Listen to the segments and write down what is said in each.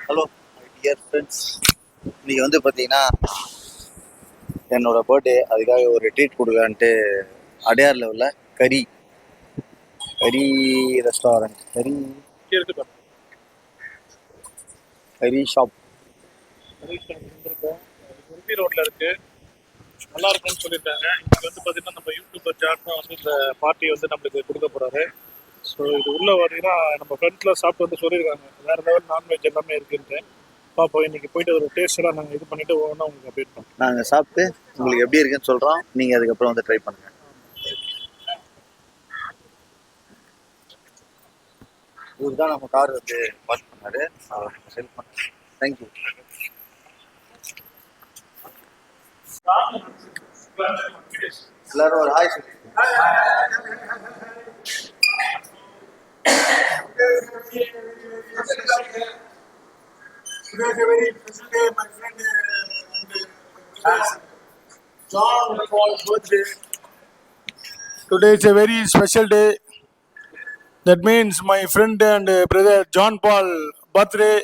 Hello dear friends, இன்னைக்கு வந்து பார்த்தீங்கன்னா என்னோட பர்த்டே. அதுக்காக ஒரு ட்ரீட் கொடுக்கலான்ட்டு அடையாரில் உள்ள கறி ரெஸ்டாரண்ட், கறி ஷாப் உருப்பி ரோட்ல இருக்கு. நல்லா இருக்குன்னு சொல்லியிருக்காங்க. இன்னைக்கு வந்து பார்த்தீங்கன்னா நம்ம யூடியூபர் ஜாட் தான் வந்து இந்த பார்ட்டி வந்து நம்மளுக்கு கொடுக்க போறாரு. ஸோ இது உள்ள பார்த்தீங்கன்னா நம்ம ஃப்ரெண்ட்ஸ்ல சாப்பிட்டு வந்து சொல்லியிருக்காங்க வேற லெவல் நான்வெஜ் எல்லாமே இருக்குன்ட்டு. பார்ப்போம், இன்னைக்கு போயிட்டு ஒரு டேஸ்ட் எல்லாம் நாங்கள் இது பண்ணிட்டு ஒவ்வொன்றா உங்களுக்கு அப்டேட் பண்ணுறோம். நாங்கள் சாப்பிட்டு உங்களுக்கு எப்படி இருக்குன்னு சொல்கிறோம், நீங்கள் அதுக்கப்புறம் வந்து ட்ரை பண்ணுங்கள். இவர் தான் நம்ம கார் வந்து வாஷ் பண்ணாரு, அவர் ஹெல்ப் பண்ணாரு. தேங்க்யூ. எல்லாரும் ஒரு ஹாய் சொல்லி. Today is a very special day, my friend. John Paul's birthday. Today is a very special day. That means my friend and brother John Paul birthday.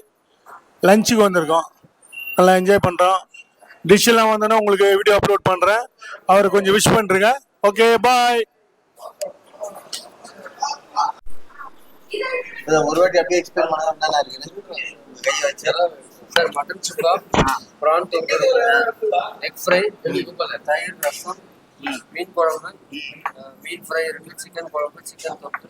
லஞ்சுக்கு வந்திருக்கோம், நல்லா enjoy பண்ணுறோம். Dish எல்லாம் வந்தோன்னா உங்களுக்கு வீடியோ அப்லோட் பண்ணுறேன். அவரை கொஞ்சம் விஷ் பண்ணுறேங்க. Okay, bye. ஒரு வாட்டி அப்படியே எக்ஸ்பிளைன் பண்ணா நல்லா இருக்குது. சார் மட்டன் சுக்கா, ப்ரான் டிக்கெட், எக் ஃப்ரை, தயிர், ரசம், மீன் குழம்பு, மீன் ஃப்ரை 2, சிக்கன் குழம்பு, சிக்கன் தொக்கு,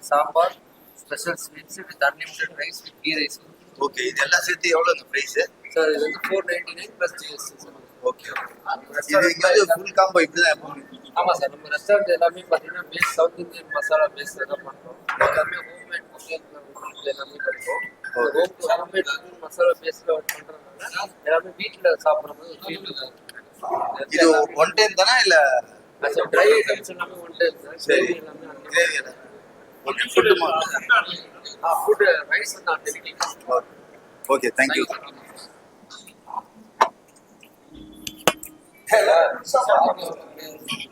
சாம்பார், special sweets with unlimited rice with ghee rice. Okay, இதெல்லாம் சேர்த்து எவ்வளோ இந்த ப்ரைஸு? சார் இது வந்து 499 ப்ளஸ் ஜிஎஸ்டி சார். ஓகே, இது இங்கே வந்து ஃபுல் காம்போ இப்படி தான். ஆமாம் சார், நம்ம ரெஸ்டாரண்ட் எல்லாமே பார்த்தீங்கன்னா பேஸ் சவுத் இந்தியன் மசாலா பேஸில் தான் பண்ணுறோம். எல்லாமே ஹோம்மேட் குக்கிங் எல்லாமே பண்ணுறோம். ஹோம்மேட் குக்கிங் மசாலா பேஸில் பண்ணுறதுனால எல்லாமே வீட்டில் சாப்பிட்ற மாதிரி ஃபீல் இருக்கும். இது ஒன் டைம் தானே இல்லை? சார் ட்ரை ஐட்டம்ஸ் எல்லாமே ஒன் டைம் சார். சரி, எல்லாமே கிரேவி ஓகே. ஃபுட்டுமா? ஃபுட்டு ரைஸ் வந்து unlimited. Okay, thank you.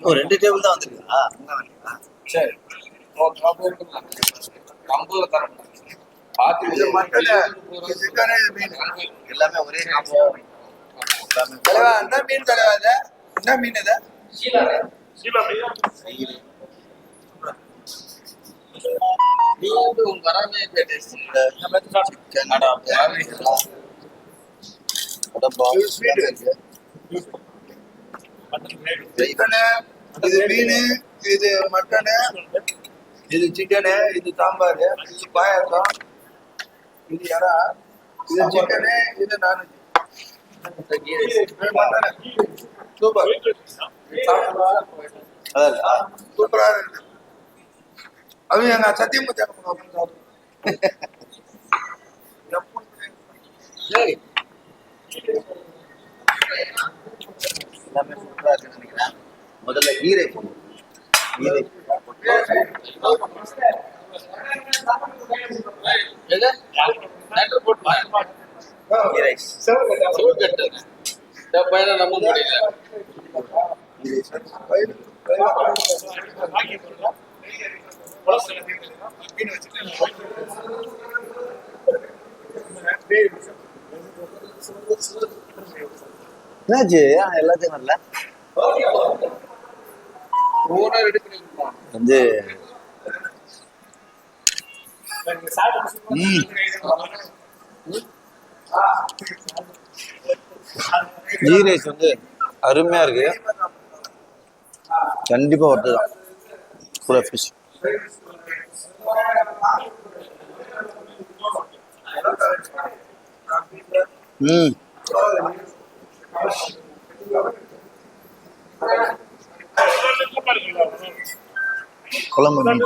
Oh, 2 table தான் வந்துருக்கா? சரி, கம்பூல தரம் எல்லாமே ஒரே காம்போ. தலைவா, என்ன மீன் தலைவா? இது என்ன மீன்? இது சீலா மீன் உங்க வராமே டேஸ்ட் சிக்கனு, இது மீன், இது மட்டனு, இது சிக்கனு, இது சாம்பார், இது பாயாசம், இது இறா, இது சிக்கனு, இது நான்வெஜ். சூப்பர், சூப்பரா இருக்கு. அது எங்க சத்தியமூர்த்தி எல்லாமே சூப்பராக இருக்குன்னு நினைக்கிறேன். முதல்ல கீ ரைஸ் பையனை நம்ப முடியல. என்னாச்சு? எல்லாத்தையும் வரல வந்து கீ ரைஸ் வந்து அருமையா இருக்கு. கண்டிப்பா ஒருத்ததான் கூட ஃபிஷ். குழம்பு மீன்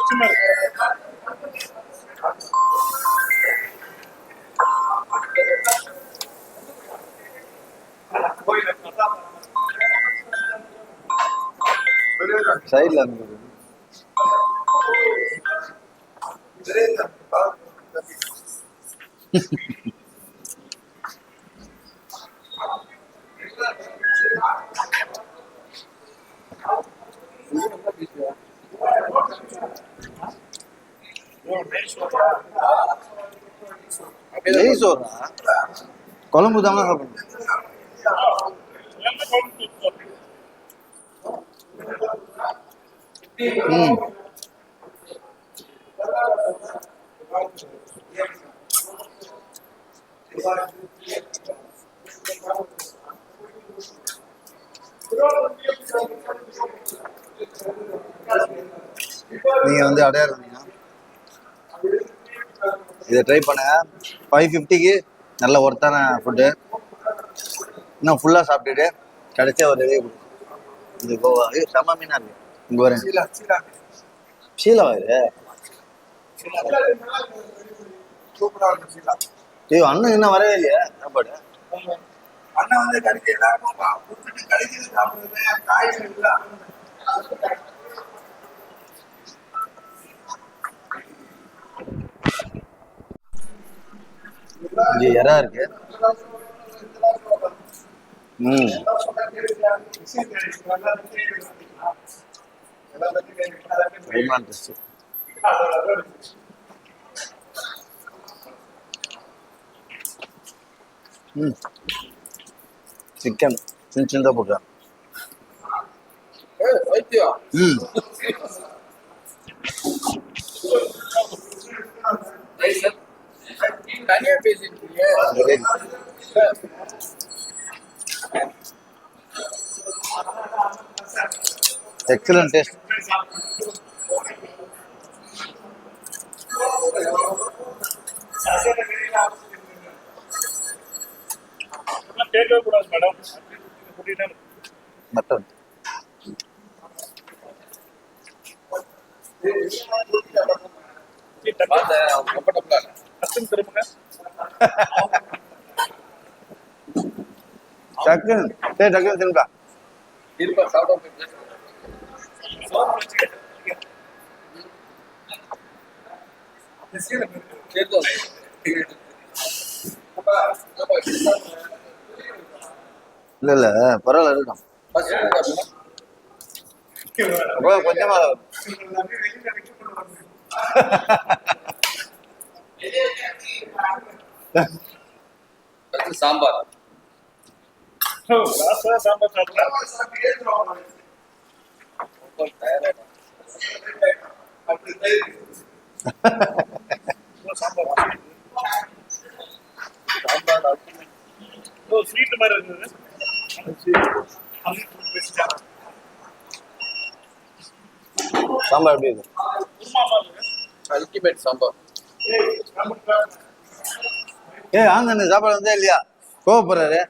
சைட்ல இருந்தது. நெய் சோறா குழம்பு தான் சாப்பிடணும். ம் நீங்க வந்து அடையார் வந்தீங்கன்னா இதை ட்ரை பண்ணுங்க. 550க்கு நல்ல ஒர்த்தான ஃபுட்டு. இன்னும் ஃபுல்லாக சாப்பிட்டுட்டு கடைசியாக ஒரு இதே கொடுக்கும். இது கோவா இது செம்ம மீனா இருக்கு. இங்க வரேன் ஷீலா இது. சூப்பரா இருக்கு சீலா. ஐயோ அண்ணன் இன்னும் வரவே இல்லையா சாப்பாடு? அண்ணன் வந்து கறிக்கு எல்லாருக்கும் கொடுத்துட்டு கறிக்கு சாப்பிடுறது காய்கறி இல்லை. இங்க எறா இருக்கு. ம் பயமா இருந்துச்சு. ம் சிக்கன் சின்ன சின்னதாக போட்டேன். ம் தனியா பேசிருக்கீங்க. Excellent taste. கேட்கவே கூடாது மேடம். மட்டன் திரும்புங்க. டக்குன்னு டக்குன்னு தின்பா. இருப்பா சாப்பிட இல்ல இல்ல பரவாயில்ல இருக்கும். கொஞ்சமா சாம்பார் சாம்பார் சாப்பிடலாம். ஸ்வீட் மாதிரி இருந்தது. சாம்பார் எப்படி இருக்கு? அல்டிமேட் சாம்பார். ஆங்க சாப்பாடு வந்தே இல்லையா? கோவப்படுறாரு.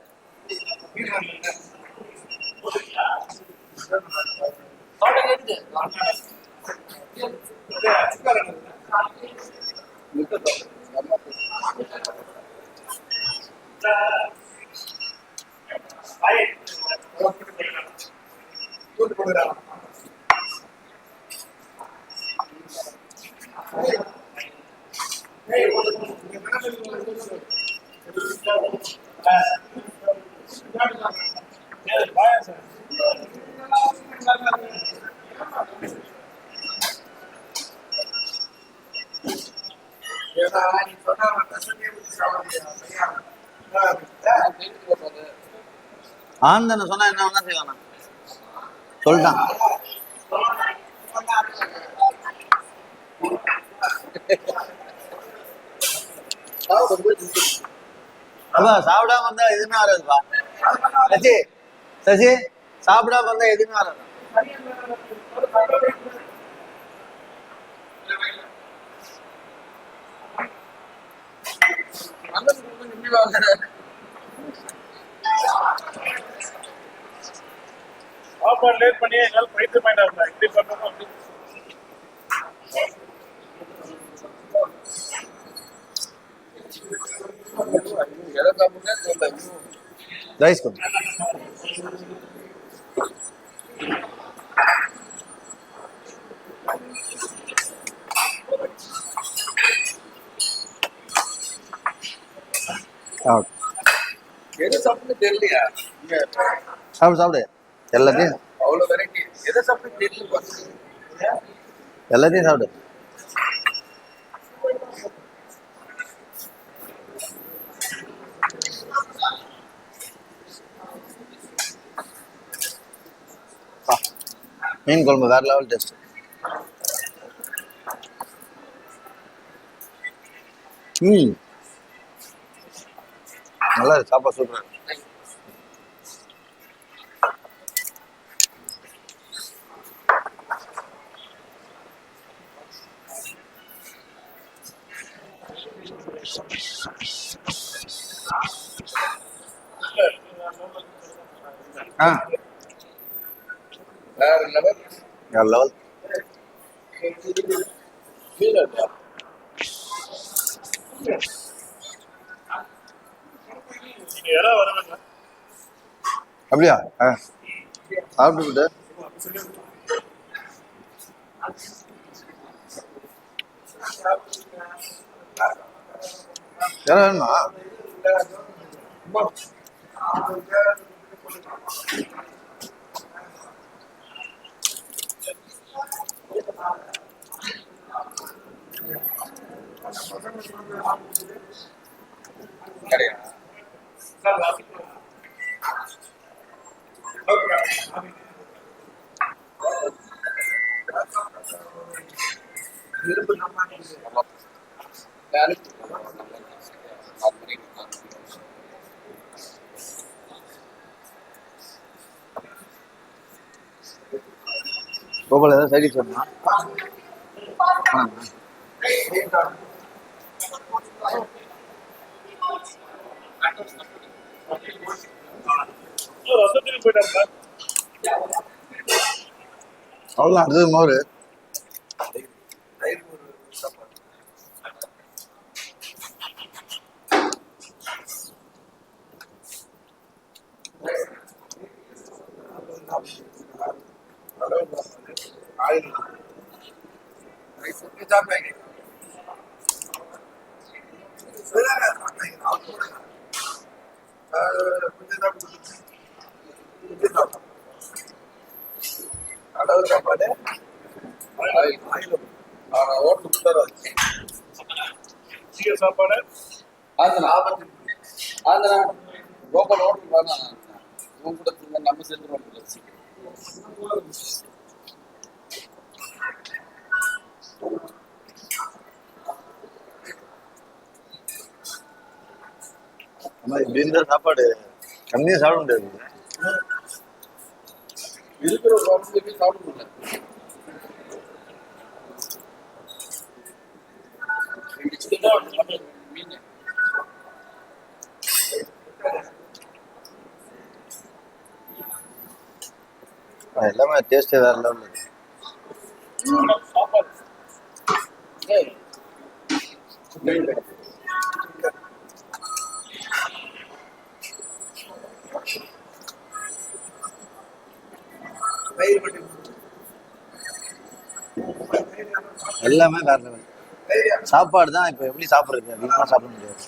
ஆந்தன சொன்னா என்ன வேணா செய்வானா சொல்லிட்டான். அதான் சாப்பிடாம வந்தா எதுவுமே வராதுப்பா. சசி சசி சாப்பிடாம வந்தா எதுவுமே வராது. சாப்பாடு லேட் பண்ணி எங்களால் பைத்தியம் ஆயிடாங்க. இப்படி பண்ணணும் அப்படி ரைஸ் கொஞ்சம் எது சாப்பிட்டு தெரியலையா? சாப்பிடு சாப்பிடு எல்லாத்தையும் அவ்வளவு வெரைட்டி எதை சாப்பிட்டு தெரியல. எல்லாத்தையும் சாப்பிடு. மீன் குழம்பு வேற லெவல் டேஸ்ட். நல்லா இருக்கு, சாப்பாடு சூப்பரா இருக்கு. ஆ வேற லெவல். வேற லெவல். நீங்க இலை வரவேங்க. அப்படியா? சாப்பிட்டுக்கிட்டு வேற வேணுமா? கிடையாது. கோபால் ஏதாவது சைடிஷ் வேணுமா? ரசத்துக்கு போயிட்டாங்க. அவ்வளோதான், அடுத்தது மோர். சாப்பாடு கோபால் ஹோட்டல் வாங்க, இவங்க கூட திங்க, நம்ம சேர்ந்து ஆனா இப்படி இருந்த சாப்பாடு கம்மியாக சாப்பிட முடியாது. இருக்கிற குழந்தைக்கு சாப்பிட முடியல. மீன் எல்லாமே டேஸ்டே வேற லெவலில் இருக்கு. சாப்பாடு எல்லாமே வேற லெவல். சாப்பாடு தான் இப்போ எப்படி சாப்பிட்றது, அதிகமாக சாப்பிட முடியாது.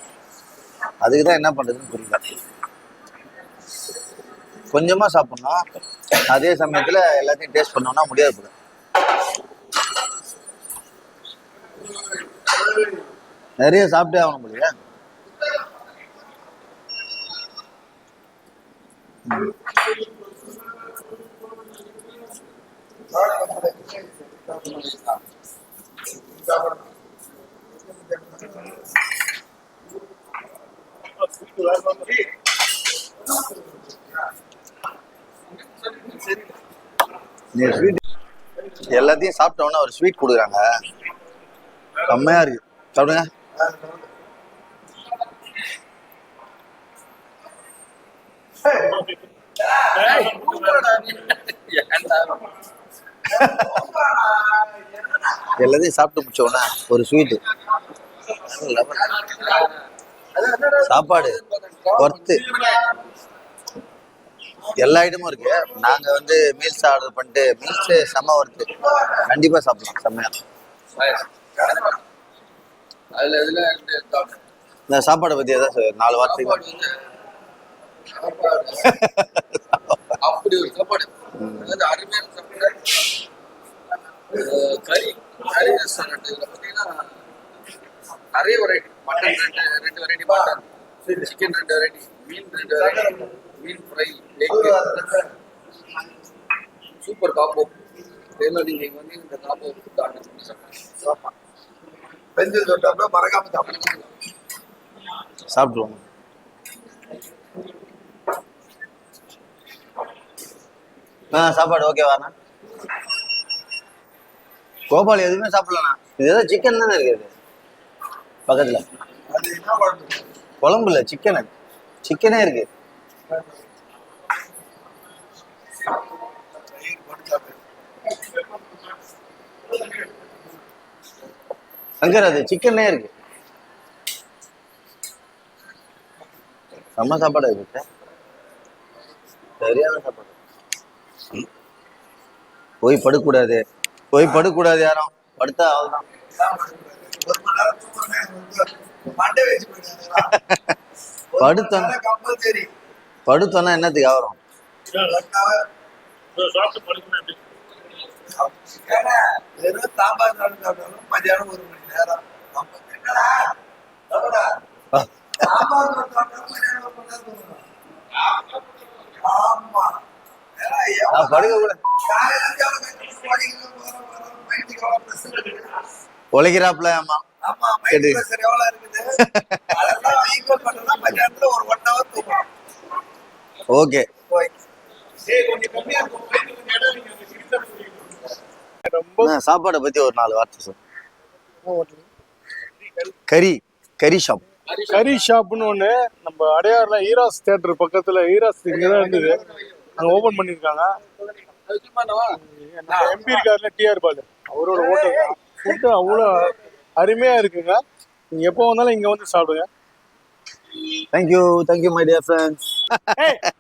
அதுக்கு தான் என்ன பண்ணுறதுன்னு புரியல. கொஞ்சமாக சாப்பிட்ணும், அதே சமயத்தில் எல்லாத்தையும் டேஸ்ட் பண்ணோம்னா முடியாது போல. நிறைய சாப்பிட்டே ஆகணும் போலியா. ஸ்வீட் எல்லாத்தையும் சாப்பிட்டோன்னா ஒரு ஸ்வீட் கொடுக்குறாங்க, செம்மையா இருக்கு. சாப்பிடுங்க. எல்லாத்தையும் சாப்பிட்டு முடிச்சோன்னா ஒரு ஸ்வீட்டு. சாப்பாடு ஒர்த்து, எல்லா ஐட்டமும் இருக்கு. நாங்க வந்து மீல்ஸ் ஆர்டர் பண்ணிட்டு மீல்ஸ் செம்ம ஒர்த்து, கண்டிப்பா சாப்பிடலாம் செம்மையா. அதுல இதுல இந்த சாப்பாடை பத்தி ஏதாவது 4 வார்த்தைக்கு. அப்படி ஒரு சாப்பாடு, அதாவது அருமையான சாப்பாடு. கறி கறி ரெஸ்டாரண்ட் இதுல பார்த்தீங்கன்னா நிறைய வெரைட்டி. மட்டன் ரெண்டு வெரைட்டி, மட்டன் சிக்கன் 2 வெரைட்டி, மீன் 2 வெரைட்டி, மீன் ஃப்ரை, எக், சூப்பர் காம்போ. ஏன்னா நீங்க இங்க வந்து இந்த காம்போ ஃபுட் ஆர்டர் பண்ணி சாப்பிடுங்க. பெஞ்சல் தொட்டாப்புல மறக்காம சாப்பிடுங்க. சாப்பிட்ருவோம். சாப்பாடு ஓகேவாண்ணா? கோபால் எதுவுமே சாப்பிடலண்ணா. இது ஏதோ சிக்கன் தானே இருக்குது பக்கத்துல. அது என்ன குழம்பு? குழம்பு இல்லை, சிக்கனு. சிக்கனே இருக்கு. தயிர் போட்டு சாப்பிடு. சங்கர் அது சிக்கனே இருக்கு. செம்ம சாப்பாடு இருக்கு. சரியான சாப்பாடு. போய் படுக்கூடாது, போய் படுக்கூடாது. யாரும் படுத்தா அவ்வளோதான். ஒரு மணி நேரம் தூங்குறேன். மண்டே வச்சு போயிட்டாங்களா? படுத்தோம் கம்பல்சரி. படுத்தோன்னா என்னத்துக்கு ஆகிறோம்? சாப்பிட்டு படுக்கணும் எப்படி? ஏன்னா, வெறும் சாம்பார் சாதம் சாப்பிட்டாலும் மதியானம் 1 மணி நேரம். என்னடா? சாம்பார் சாதம் சாப்பிட்டாலும் மதியானம் 1 மணி நேரம் தூங்கணும். ஆமா. ஏன்னா, எவ்வளவு படுக்க கூட காலையில இருந்து எவ்வளவு கஷ்டப்பட்டு படிக்கணும், வரோம், மைண்டுக்கு எவ்வளவு pressure இருக்கு. உழைக்கிறாப்புல. ஆமா, ஆமா, மைண்ட் pressure எவ்வளவு இருக்குது. அதெல்லாம் equal பண்ணணும்னா மதியானத்துல ஒரு 1 hour தூங்கணும். ஓகே. போய். கொஞ்சம் கம்மியா இருக்கும். கொஞ்சம் இடம் நீங்க அங்க சிரிச்சா ரொம்ப சாப்பாடை பத்தி ஒரு 4 வார்த்தை சார். கறி ஷாப். கறி ஷாப்னு ஒன்று நம்ம அடையாறுல ஈராஸ் தியேட்டர் பக்கத்தில், ஈராஸ் இங்கே தான் இருந்தது, அங்கே ஓப்பன் பண்ணியிருக்காங்க. எம்பி இருக்காருல டிஆர் பாலு, அவரோட ஹோட்டல். ஃபுட்டு அவ்வளோ அருமையாக இருக்குங்க. நீங்கள் எப்போ வந்தாலும் இங்கே வந்து சாப்பிடுங்க. Thank you my dear friends.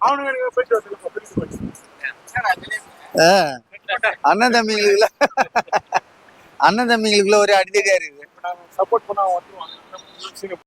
அவனுக்கு போயிட்டு வந்து அண்ணன் தம்பிங்களுக்குள்ள ஒரே அடிதடியா இருக்குது. சப்போர்ட் பண்ண வந்துருவாங்க.